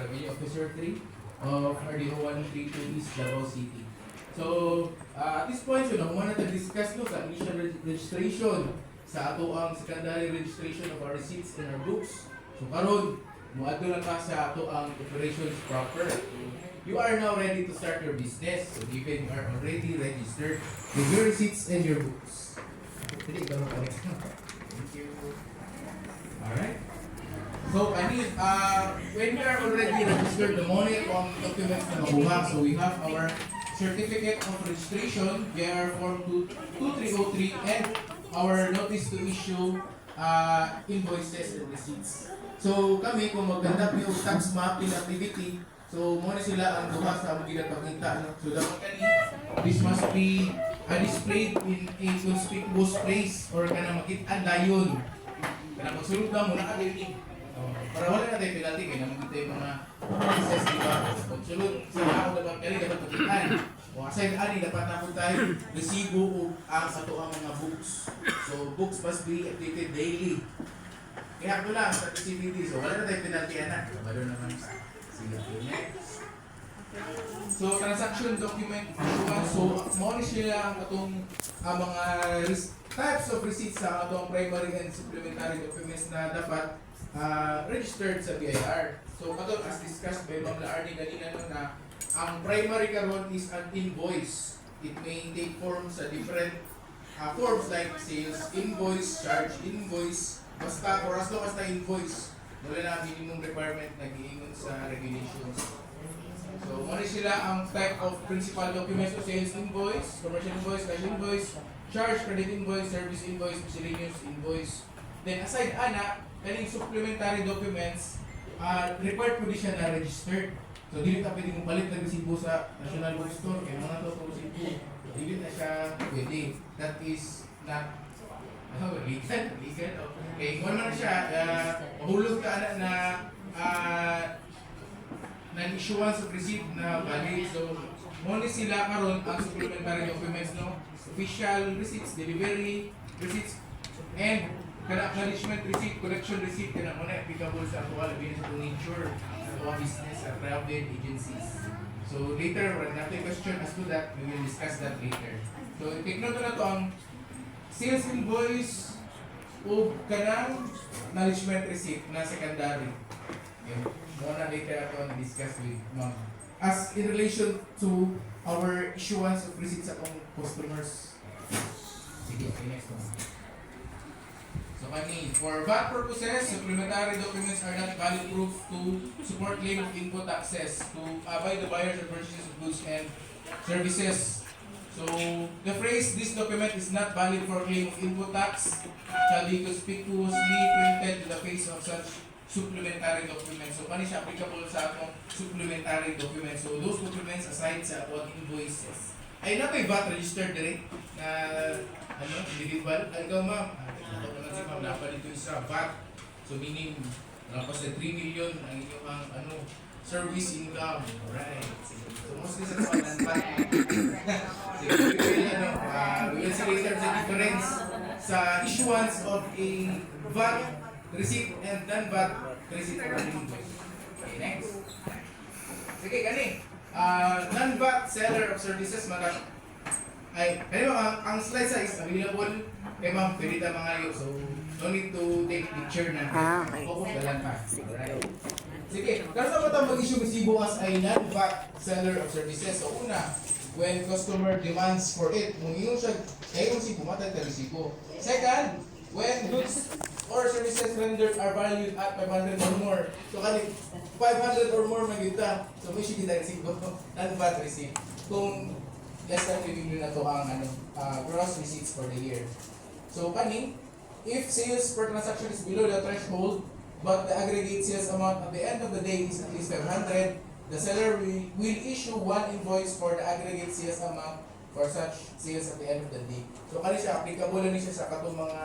Revenue Officer 3 of RDO 132 East Davao City. So, at this point, yun, kung na discuss no, sa initial registration sa ato ang secondary registration of our receipts in our books. So, karon muadto na ka sa ato ang operations proper. You are now ready to start your business. So, given you are already registered with your receipts and your books. Thank you. Alright. So, when we are already registered, the money ang documents na mabuha. So, we have our certificate of registration, JR Form 2303, and our notice to issue invoices and receipts. So, kami, kung mag-conduct yung tax mapping activity, so, muna sila ang duha sa among ginapakita. No? So, dapat this must be displayed in a conspicuous place or kana makita dayon. Kana magsulod na muna ka din. Para wala na tayo penalty kaya naman kita yung mga process, di ba? Pagsulod sa tao dapat pagitan. O aside ani dapat na tayo resibo o sa to ang mga books. So books must be updated daily. Kaya ako lang sa activity. So wala na tayo penalty anak. Kabalo naman sila. Next. So transaction document issuance. So mo sila ang katong mga types of receipts sa atong primary and supplementary documents na dapat registered sa BIR. So katong as discussed by Ma'am Laarni kanina no, na ang primary karon is an invoice. It may take forms sa different forms like sales invoice, charge invoice, basta for as long as na invoice. Wala na minimum requirement na giingon sa regulations. So muna sila ang type of principal documents o sales invoice, commercial invoice, cash invoice, charge, credit invoice, service invoice, miscellaneous invoice. Then aside ana, kaning supplementary documents, required po di siya na registered. So dili ta pwede mong palit ng resibo sa National Bookstore kaya mga to resibo. Dili na siya pwede. That is not legal. Okay, kung naman siya, mahulog ka na issuance of receipt na valid. So, muna sila karon ang supplementary documents, no? Official receipts, delivery receipts, and acknowledgement receipt, collection receipt, kana muna applicable sa actual business to nature sa mga business at travel agencies. So, later, when natin question as to that, we will discuss that later. So, take note na to ang sales invoice o kanang acknowledgement receipt na secondary. Okay. Muna later ako discuss with Ma'am. As in relation to our issuance of receipts sa akong customers. Sige, okay, next one. So kani, for VAT purposes, supplementary documents are not valid proof to support claim of input taxes to by the buyers and purchases of goods and services. So the phrase, this document is not valid for claim of input tax, shall be conspicuously printed to the face of such supplementary documents. So, paano siya applicable sa atong supplementary documents? So, those documents aside sa atong invoices. Ay na may VAT registered direct na individual. Ikaw ma'am, ito naman si ma'am, dapat dito sa VAT. So, meaning, tapos na 3 million ang inyong service income. Alright. So, mostly sa mga VAT. So, we will see later the difference sa issuance of a VAT receipt and non-VAT receipt for invoice. Okay, next. Sige, gani. Non-VAT seller of services, kaya ang slide size available kay ma'am, pwede ta mga yun. So, no need to take picture na. Focus dalan pa. Alright. Sige, kasi sa mata mag-issue resibo as a non-VAT seller of services. So, una, when customer demands for it, kung yun siya, kaya yung resibo, matag ka resibo. Second, when goods or services rendered are valued at 500 or more. So, kani 500 or more magita. So, may siya kita resibo. Non-VAT receipt. Kung less than 50 million na to ang gross receipts for the year. So, kani, if sales per transaction is below the threshold, but the aggregate sales amount at the end of the day is at least 500, the seller will issue one invoice for the aggregate sales amount for such sales at the end of the day. So, kani siya, applicable na siya sa katong mga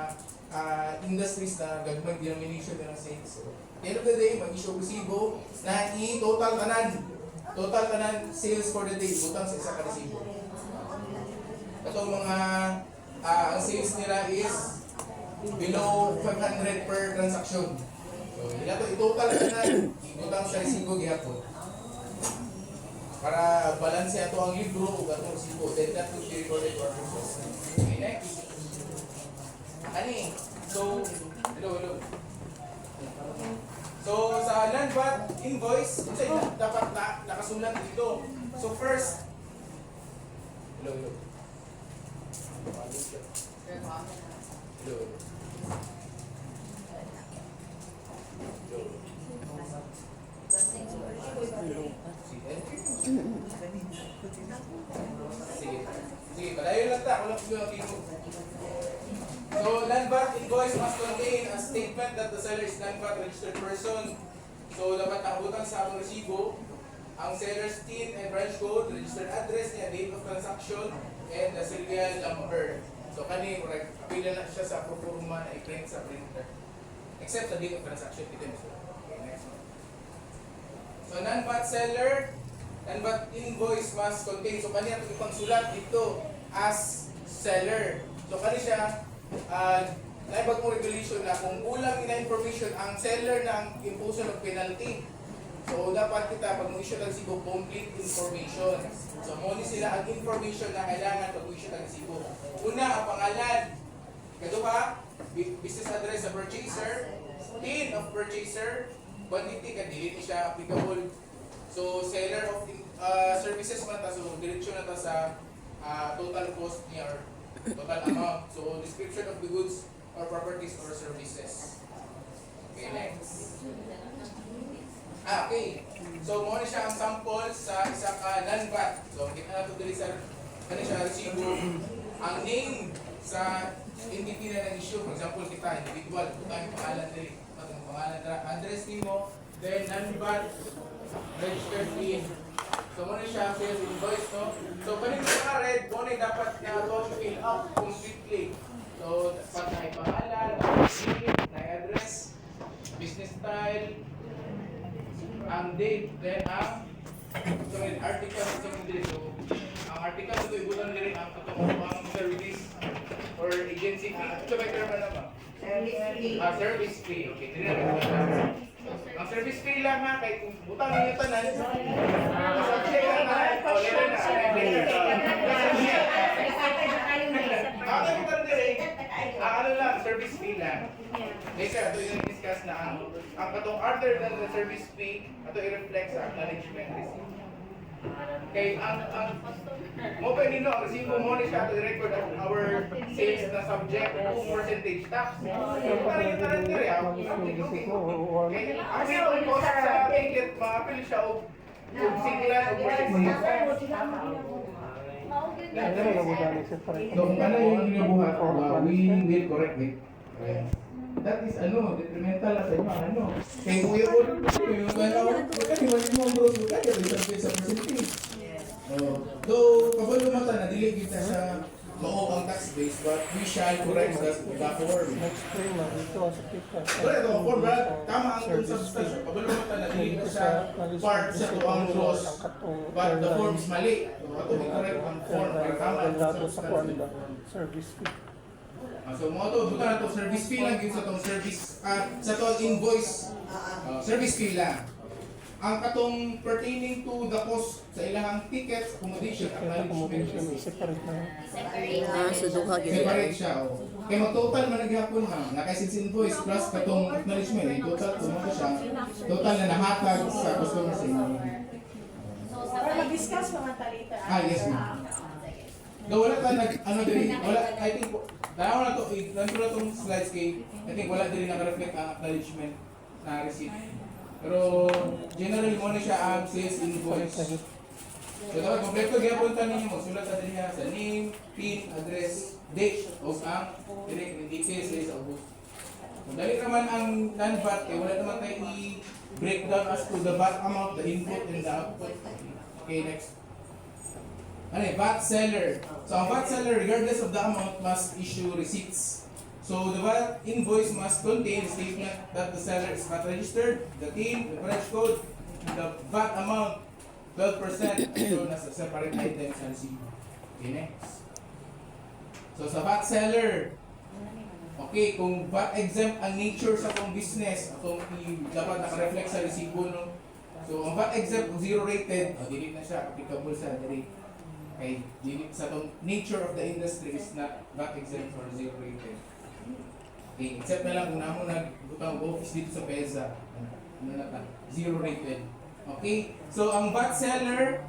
industries na gagmang denomination ng sales. So, at the end of the day, mag-issue resibo na i-total tanan sales for the day, butang sa isa ka resibo. Itong mga ang sales nila is below 500 per transaction. So, So, itotal na ibutang sa resibo gihapon. Para balanse ato ang libro ug atong resibo. Then that will be recorded for our process. Okay, next. Ani? So, hello. So, sa land VAT invoice, dapat nakasulat dito. So, first, hello. Sige, palayo lang ta. Wala ko yung tino. So, land VAT invoice must contain a statement that the seller is land VAT registered person. So, dapat nakabutan sa atong resibo ang seller's TIN and branch code, registered address niya, date of transaction, and the serial number. So, correct. Apila na siya sa proforma na i-print sa printer. Except the date of transaction. Okay, next one. So, non-VAT seller, non-VAT invoice must contain. So, kanya ito ipang sulat dito as seller. So, siya, naibag mo regulation na kung kulang na information ang seller ng imposition of penalty. So, dapat kita pag mo-issue ng resibo, complete information. So, muna sila ang information na kailangan pag mo-issue ng resibo. Una, ang pangalan. Kadua, business address sa purchaser, PIN of purchaser, quantity, kadili siya applicable. So, seller of services man ta, so diretsyo na ta sa total cost niya or total amount. So, description of the goods or properties or services. Okay, next. Okay. So, muna siya ang sample sa isa ka non-VAT. So, kita na ito dili sa siya resibo. Ang name sa entity na nag-issue. For example, kita, individual. Ito tayong pangalan dili. Itong pangalan na address mo. Then, non-VAT registered PIN. So, muna siya sales invoice, no? So, kanina sa red, muna dapat na ito fill out completely. So, dapat na pangalan, na address, business style, ang date, then ang article sa dito. So, ang article ito ibutan rin ang katong service or agency fee. Ito ba kayo naman? Service fee. Okay, dili na. Ang service fee lang ha, kay kung butang niyo tanan. Subject lang na. O, lalo na. Ano lang, service fee lang. Later, ito yung discuss na ang katong other than the service fee, ito i-reflect sa acknowledgement receipt. Okay, ang mo pa nino ang resibo mo ni siya to record our sales na subject to percentage tax. Yung parang yung tanan diri okay, ang yung cost sa ticket, ma-appeal siya og singular o percentage tax. So, kung ano yung ginabuhat, we will correct it. That is detrimental na sa inyo, kaya kuya ko, yung kasi mo bro, kaya sa percentage. Though, kabalo mata na, dili kita sa mao ang tax base, but we shall correct that form. Pero ito, form, tama ang substance, kabalo mata na, dili ka sa part sa tuwang laws, but the form is mali. Ito, correct ang form, para tama ang substance. Service fee. So mo to buta na to service fee lang gyud sa tong service sa to invoice service fee lang. Ang katong pertaining to the cost sa ilahang tickets, accommodation, acknowledgement Separate na. So duha gyud. separate siya. Kaya mag-total man naghapon ha, naka-6 invoice plus katong acknowledgement, total tumo siya. Total na nahatag sa customer sa inyo. Para mag-discuss mga talita. Yes ma'am. Wala ka wala, I think, tanaw na to, nandun na itong slides kay, I think wala din naka-reflect ang acknowledgement na receipt. Pero, generally mo na siya ang sales invoice. So, dapat kompleto, ginapunta ninyo, magsulat na din niya sa name, PIN, address, date, o ang direct details sa ubos. Kung dali naman ang non-VAT, wala naman tayo i-breakdown as to the VAT amount, the input, and the output. Okay, next. VAT seller. So, ang VAT seller, regardless of the amount, must issue receipts. So, the VAT invoice must contain a statement that the seller is VAT registered, the TIN, the branch code, the VAT amount, 12%, so nasa separate items sa receipt. Okay, next. So, sa VAT seller, Okay, kung VAT exempt ang nature sa akong business, dapat naka-reflect sa resibo, no? So, ang VAT exempt, kung zero rated, dili na siya applicable sa diri. Okay, dili sa tong nature of the industry is not VAT exempt or zero rated. Okay, except na lang kung namo nagbutang office dito sa PEZA. Ano na ta? Zero rated. Okay, so ang VAT seller,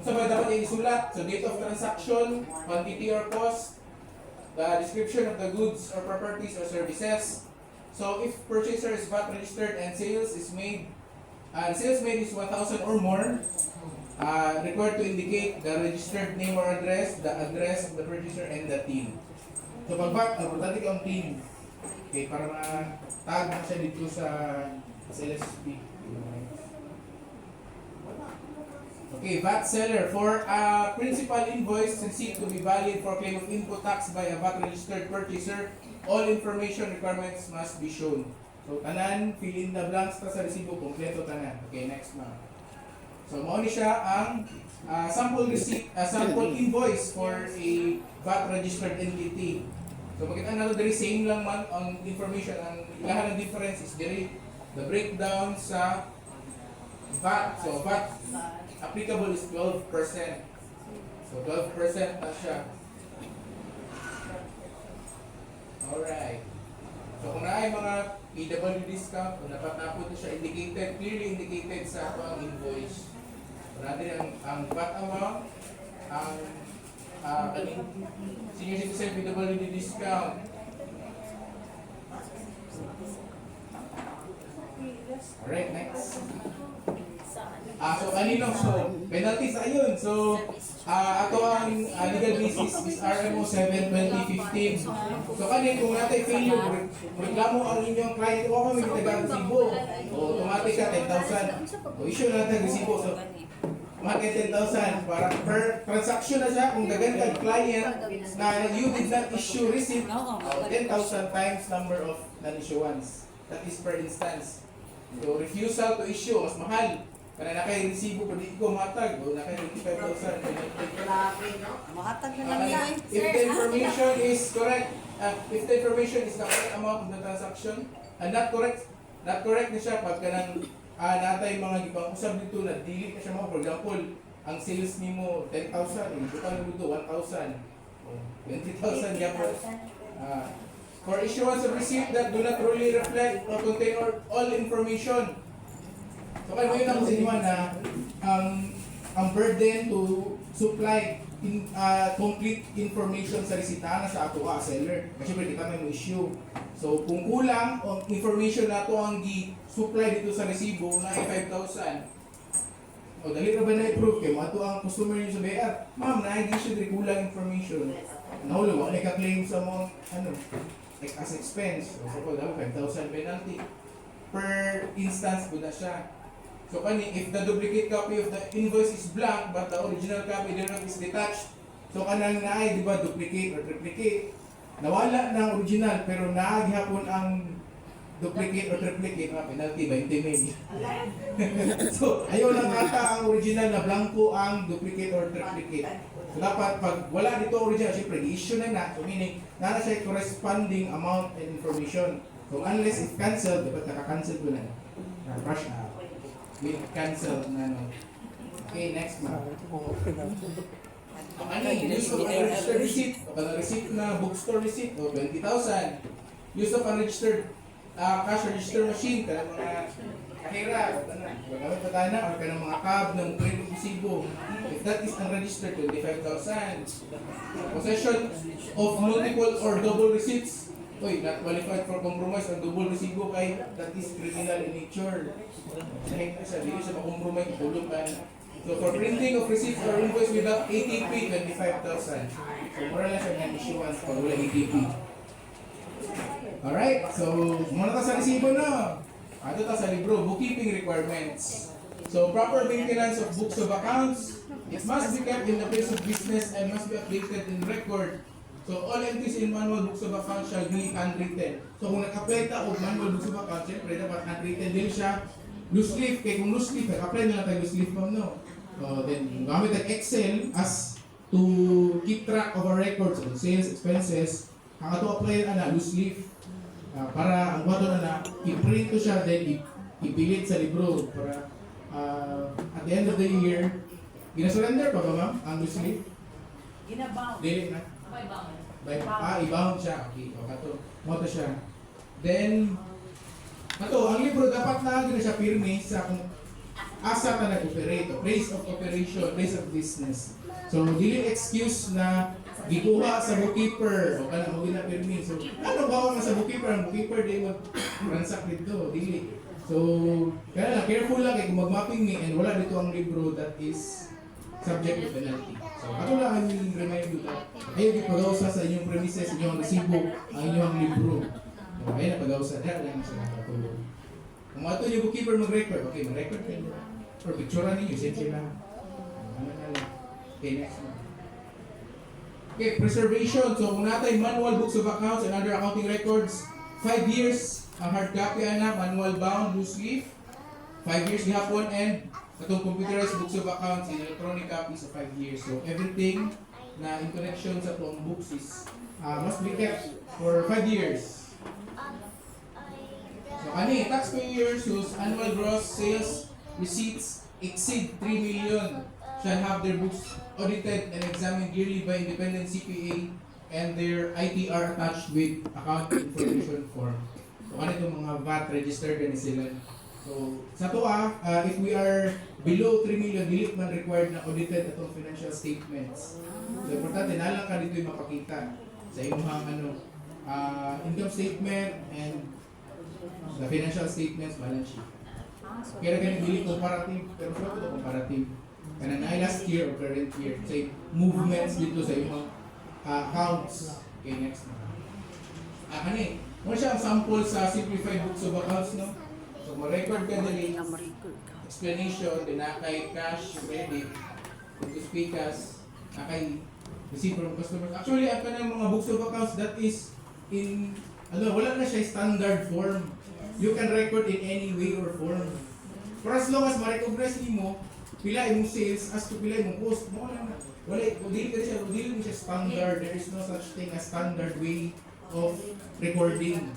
sa mga dapat yung isulat, so date of transaction, quantity or cost, the description of the goods or properties or services. So if purchaser is VAT registered and sales made is 1,000 or more, required to indicate the registered name or address, the address of the purchaser, and the TIN. So pag VAT, importante ka ang TIN. Okay, para ma-tag na siya dito sa LSP. Okay, VAT seller. For a principal invoice receipt to be valid for claim of input tax by a VAT registered purchaser, all information requirements must be shown. So, tanan, fill in the blanks ta sa resibo, kompleto tanan. Okay, next ma'am. So, mao ni siya ang sample receipt, sample invoice for a VAT registered entity. So, makita na diri same lang man ang information. Ang ilahan ng difference is diri the breakdown sa VAT. So, VAT applicable is 12%. So 12% na siya. Alright. So kung naay mga PW discount, kung dapat na po ito siya indicated, clearly indicated sa ato ang invoice. So natin ang VAT amount, ang senior citizen PWD discount. Alright, next. So kanino? So, penalty sa ayun. So, ato ang legal basis is RMO 7/2015. So kanino, kung natin failure, reklamo ang inyong client, o kami tagang resibo. O automatic ka 10,000. O issue na natin resibo. So, mga 10,000 para per transaction na siya. Kung dagan kang client na you did not issue receipt, 10,000 times number of non-issuance. That is per instance. So, refusal to issue, mas mahal. Kaya nakay-resibo pa di ko matag, o nakay-25,000. Mahatag na lang yan. If the information is correct, if the information is the correct amount of the transaction, and not correct na siya pag kanang natay mga ibang usab dito na dili na siya mo. For example, ang sales nimo 10,000, yung butang mo dito 1,000, 20,000 yapon. For issuance of receipt that do not truly reflect or contain all information. So kaya yun ako sa inyo na ang burden to supply complete information sa resita na sa ato seller. Kasi pwede kita may issue. So kung kulang ang information na ito ang supply dito sa resibo na 5,000, o dali na ba na-approve kayo? Ato ang customer nyo sabi, ma'am, na-issue rin kulang information. Nahulog, wala ka-claim sa mga as expense. So kung 5,000 penalty per instance po na siya. So kani, if the duplicate copy of the invoice is blank but the original copy thereof is detached, so kanang naay, di ba, duplicate or triplicate, nawala na ang original pero naaghapon ang duplicate or triplicate, penalty 20 mil. So ayaw lang ata ang original na blanco ang duplicate or triplicate. So dapat pag wala dito original, syempre i-issue na so meaning nana siya corresponding amount and information. So unless if cancelled, dapat naka-cancel ko na. Rush out. Will cancel na no. Okay, next ma'am. Ano yung use of unregistered receipt? Pag receipt na bookstore receipt, 20,000. Use of unregistered cash register machine, kaya mga kahira, gagamit pa tayo na, or kaya mga cab ng credit resibo. If that is unregistered, 25,000. Possession of multiple or double receipts. Not qualified for compromise or double resibo kay that is criminal in nature. Dahil sa dili siya makompromise, tulong ka na. So for printing of receipts or invoice without ATP, 25,000. So mura lang siya ng issuance pag wala ATP. Alright, so muna ta sa resibo na. Ato ta sa libro, bookkeeping requirements. So proper maintenance of books of accounts. It must be kept in the place of business and must be updated in record. So all entries in manual books of accounts shall be handwritten. So kung nag-apply ta og manual books of accounts, syempre dapat handwritten din siya. Loose leaf, kaya kung loose leaf, nag-apply na lang tayo loose leaf ma'am, no? Then gamit ang Excel as to keep track of our records on sales, expenses, ang ato apply ana loose leaf. Para ang wato na i-print ko siya then ipilit sa libro para at the end of the year gina-surrender pa ba ma'am ang loose leaf? Ginabaw. Dili na. I-bound siya. Okay, o kato. Moto siya. Then, kato, ang libro dapat na gina siya pirmi sa kung asa ka nag-operate, o place of operation, place of business. So, dili excuse na gikuha sa bookkeeper o kana mo gina-pirmi. So, ano ba na sa bookkeeper? Ang bookkeeper di mag-transact dito. Dili. So, kaya lang, careful lang kay kung mag-mapping me and wala dito ang libro that is subject to penalty. So, ako lang ang remind you that ayaw ipag-ausa sa inyong premises, inyong resibo, ang inyong libro. So, ayaw na pag-ausa, dahil lang siya nakatulog. Kung ato yung bookkeeper mag-record, okay, mag-record kayo. Or picture ninyo, send sila. Ano na lang. Okay, next one. Okay, preservation. So, kung natin manual books of accounts and other accounting records, 5 years, ang hard copy ana, manual bound, loose leaf. 5 years gihapon and katong computerized books of accounts in electronic copies of 5 years. So everything na in connection sa itong books is must be kept for 5 years. So ani taxpayers whose annual gross sales receipts exceed 3 million shall have their books audited and examined yearly by independent CPA and their ITR attached with account information form. So ano itong mga VAT registered na sila. So, sa to if we are below 3 million, dili man required na audited atong financial statements. So, importante, nalang ka dito yung mapakita sa imong income statement and the financial statements, balance sheet. Kaya ganun dili comparative, pero sa ito comparative. Kana na last year or current year, say movements dito sa imong accounts. Okay, next na. Kani, mo siya ang sample sa simplified books of accounts, no? So, ma-record ka dali, explanation, din na kay cash, credit, kung speakers, na kay receipt from customers. Actually, ang kanang mga books of accounts, that is in, wala na siya standard form. You can record in any way or form. For as long as ma-recognize mo, pila imong sales, as to pila imong cost, mo lang na. Dili mo siya standard. There is no such thing as standard way of recording.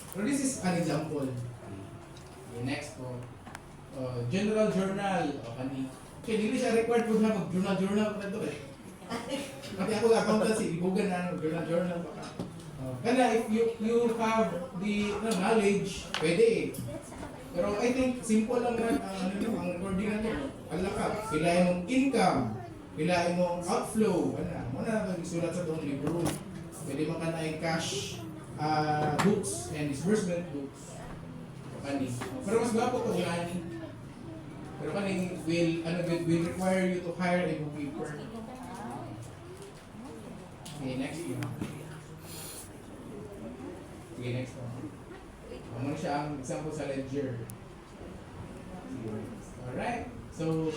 So this is an example. Okay, next po. General journal. Okay, hindi siya required po na mag-journal pa ito eh. Kasi ako accountancy, ibugan na journal pa ka. Kaya if you have the knowledge, pwede eh. Pero I think simple lang rin ang recording na ito. Ala ka, pilahin mong income, pilahin mong outflow, muna na isulat sa itong libro. Pwede makanay cash books and disbursement books. Kani. Pero mas gwapo to gani. Pero kani will require you to hire a bookkeeper. Okay, next one. Okay, next one. Muna siya ang example sa ledger. Alright. So,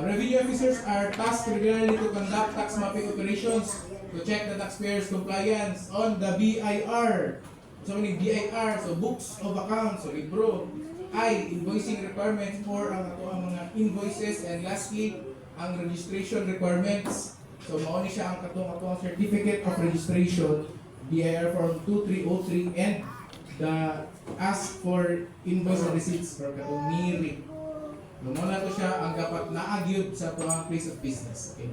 revenue officers are tasked regularly to conduct tax mapping operations to check the taxpayers' compliance on the BIR. So, many BIR, so books of accounts, so libro. Invoicing requirements for ang mga invoices, and lastly, ang registration requirements. So, mauni siya ang katong certificate of registration, BIR form 2303, and the ask for invoice and receipts for katong NIRIC. Lumuna to siya ang dapat naagyod sa tuwang place of business. Okay.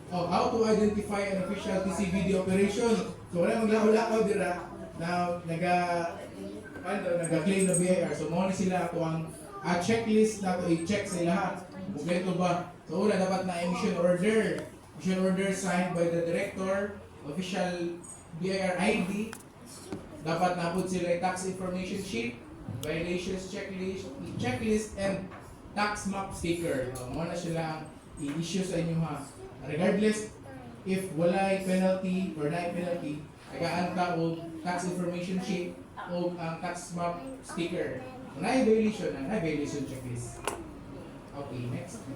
How to identify an official TC video operation. So wala maglakaw-lakaw dira na naga-claim na BIR. So muna sila ito ang checklist na ito i-check sa lahat. Kompleto ba? So una dapat na emission order. Emission order signed by the director, official BIR ID. Dapat napod sila tax information sheet, violations checklist, and tax map sticker. Muna sila i-issue sa inyo ha. Regardless if walay penalty or na penalty, tagaan ka o tax information sheet o ang tax map sticker. Kung na violation checklist. Okay, next.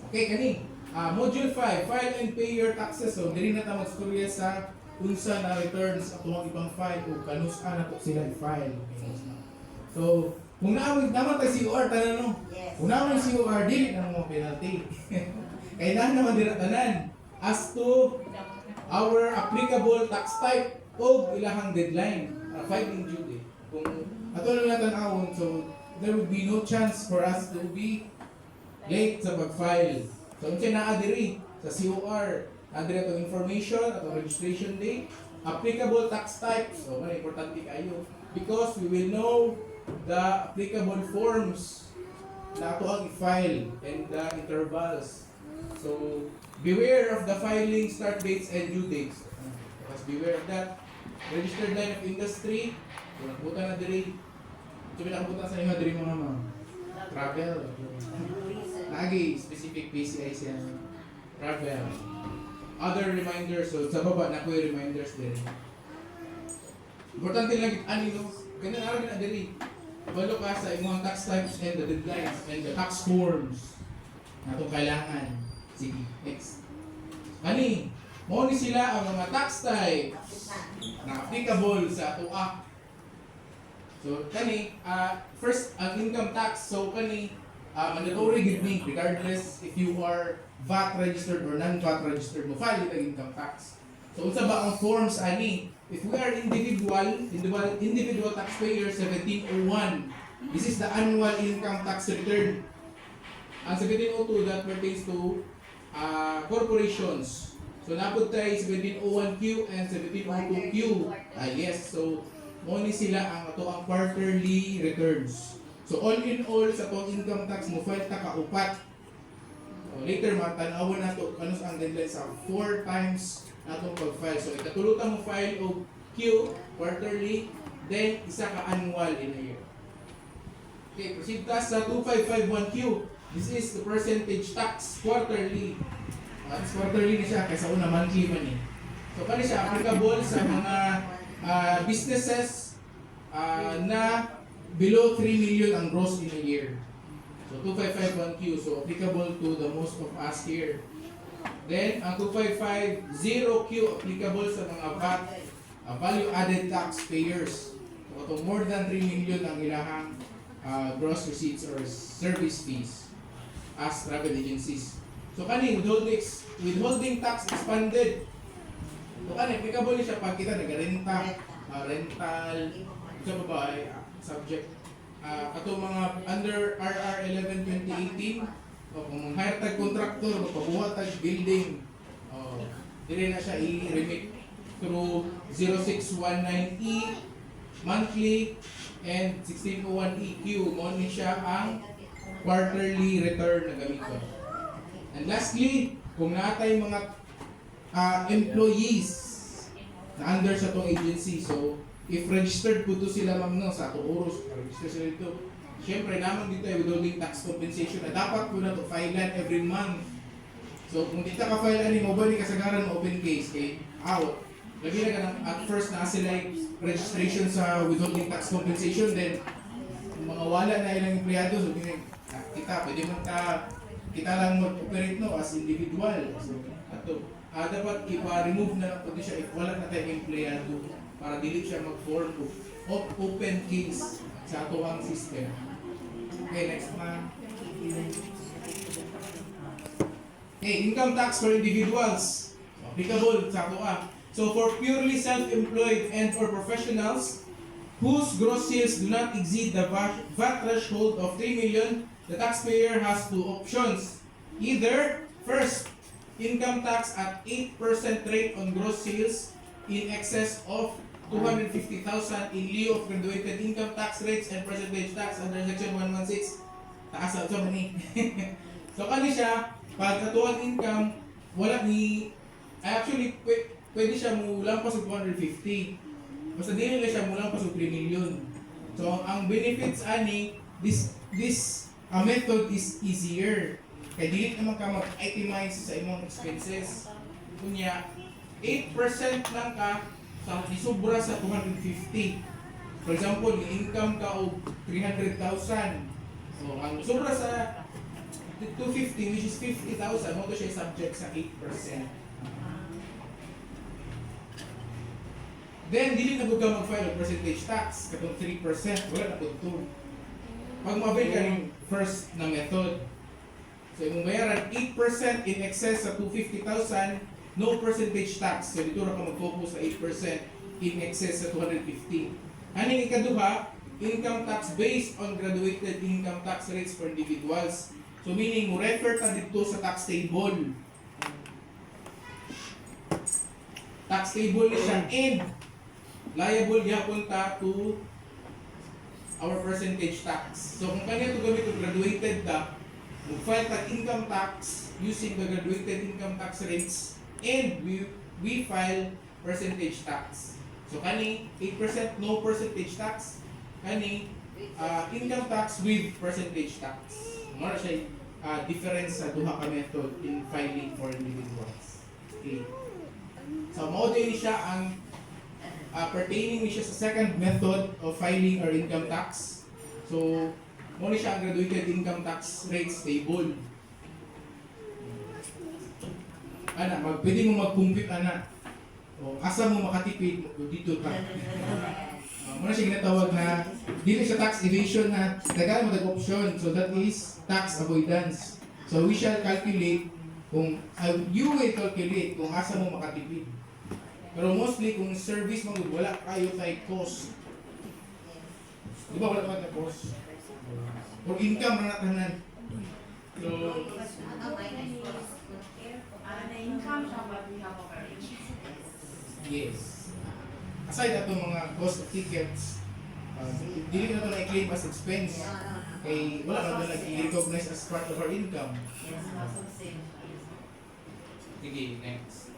Okay, kani. Module 5, file and pay your taxes. So, dili na ta magstorya sa unsa na returns at mga ibang file o kanus-an na sila i-file. So, kung naman tayo COR, tanan no? Yes. Kung naman COR, dili na mga penalty. Kailangan naman din tanan as to our applicable tax type o ilahang deadline, filing due date. Kung ato lang natin awon, so there would be no chance for us to be late sa pag-file. So unsa naa diri sa COR, adre ato information ato registration date, applicable tax type. So man importante kayo because we will know the applicable forms na ato ang i-file and the intervals. So beware of the filing start dates and due dates. Just beware of that. Registered line of industry, kung nakuta na diri. Sabi nakabuta sa inyo diri mga ma'am. Travel. Lagi specific PCI siya. Travel. Other reminders, so sa baba na ko yung reminders din. Importante lang ani no. Ganun araw na diri. Follow ka sa imong tax types and the deadlines and the tax forms na itong kailangan. Sige, next. Ani, mo ni sila ang mga tax types na applicable sa ato act. So kani first ang income tax, so kani mandatory gid ni regardless if you are VAT registered or non-VAT registered mo file ang income tax. So unsa ba ang forms ani? If we are individual taxpayer 1701, this is the annual income tax return. Ang 1702 that pertains to corporations. So napod tayo 1701Q and 1702Q. Yes, so mo ni sila ang ato ang quarterly returns. So all in all sa tong income tax mo file ta ka upat. So, later matanawan nato ano ang deadline sa 4 times natong pag-file. So ikatulutan mo file og Q quarterly, then isa ka annual in a year. Okay, proceed task sa 2551Q. This is the percentage tax quarterly. It's quarterly na siya kaysa una monthly man eh. So kani siya applicable sa mga businesses na below 3 million ang gross in a year. So 2551Q, so applicable to the most of us here. Then ang 2550Q applicable sa mga VAT, value added tax payers. So ito more than 3 million ang ilahang gross receipts or service fees as travel agencies. So kani withholding tax expanded. So kani applicable siya pag kita nagarenta, rental, sa babae subject kato mga under RR 11 2018 o kung hire tag contractor o pabuhat tag building dire na siya i-remit through 0619E monthly and 1601EQ mo ni siya ang quarterly return na gamiton. And lastly, kung natay mga employees na under sa tong agency, so if registered po to sila ma'am no, sa atong oros, register sila dito. Siyempre naman dito ay withholding tax compensation na dapat po na to filean every month. So kung dito ka file ani mo ba ni kasagaran open case kay out. Lagi na ka at first na sila registration sa withholding tax compensation, then mga wala na ilang empleyado, so kita pwede man kita lang mag-operate no as individual. So ato dapat ipa-remove na lang po siya if wala na tayong empleyado para dili siya mag-form of open case sa ato ang system. Okay, next na. Okay, income tax for individuals. Applicable sa ato So for purely self-employed and for professionals whose gross sales do not exceed the VAT threshold of 3 million, the taxpayer has two options. Either, first, income tax at 8% rate on gross sales in excess of 250,000 in lieu of graduated income tax rates and percentage tax under Section 116. Taas sa ito ni. So kani siya, pag katuan income, wala ni, actually, pwede siya mulang pa sa 250. Basta din nila siya mulang pa sa 3 million. So ang benefits ani, this method is easier. Kaya dili naman ka mag-itemize sa imong expenses. Kunya, 8% lang ka sa isubra sa 250. For example, income ka og 300,000. So, ang sobra sa 250 which is 50,000, mo to siya subject sa 8%. Then, dili na ka mag-file of percentage tax, katong 3%, wala na po ito. Pag ma-avail ka ng first na method. So imong bayaran 8% in excess sa 250,000, no percentage tax. So dito ra ka mag-focus sa 8% in excess sa 250. Aning ikaduha, income tax based on graduated income tax rates for individuals. So meaning mo refer ta dito sa tax table. Tax table ni siya and liable gyapon ta to our percentage tax. So kung kanya to gamit og graduated ta, mag-file ta income tax using the graduated income tax rates and we file percentage tax. So kani 8% no percentage tax, kani income tax with percentage tax. Mara siya difference sa duha ka method in filing for individuals. Okay. So mao din siya ang pertaining ni siya sa second method of filing our income tax. So mao ni siya ang graduated income tax rates table. Ana, pwede mo mag-compute ana. O asa mo makatipid dito ta. Muna siya ginatawag na dili siya tax evasion na dagan mo option, so that is tax avoidance. So we shall calculate kung you will calculate kung asa mo makatipid. Pero mostly kung service mo wala kayo tay cost. Di ba wala ka cost? Or income na tanan. So yes. Aside ato mga cost of tickets, dili na ito na-claim as expense. Kay wala na ito i-recognize as part of our income. Sige, next.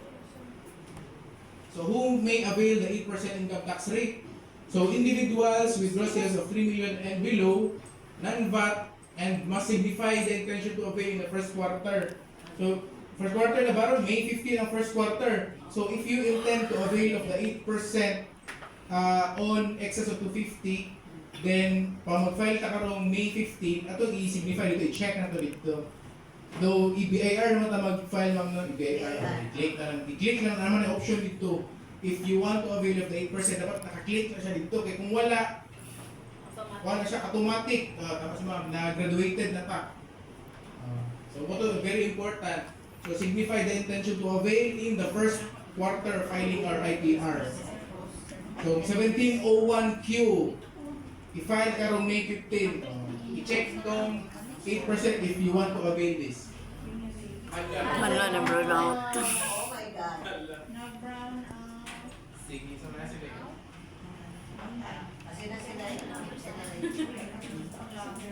So who may avail the 8% income tax rate? So individuals with gross sales of 3 million and below, non-VAT, and must signify the intention to avail in the first quarter. So first quarter na baro, May 15 ang first quarter. So if you intend to avail of the 8% on excess of 250, then pag mag-file ka karong May 15, ato i-signify dito, i-check na to dito. Though i-BIR naman ta mag-file lang ng i-BIR, i-click na naman ang option dito. If you want to avail of the 8%, dapat naka-click na siya dito. Kaya kung wala siya automatic, tapos na graduated na ta. So ito very important. So signify the intention to avail in the first quarter filing our ITR. So 1701Q, i-file karong May 15. I-check itong 8% if you want to avail this. Wala na brown out. Oh my God. Na-brown out. Sige, so na sila. Kasi na sila.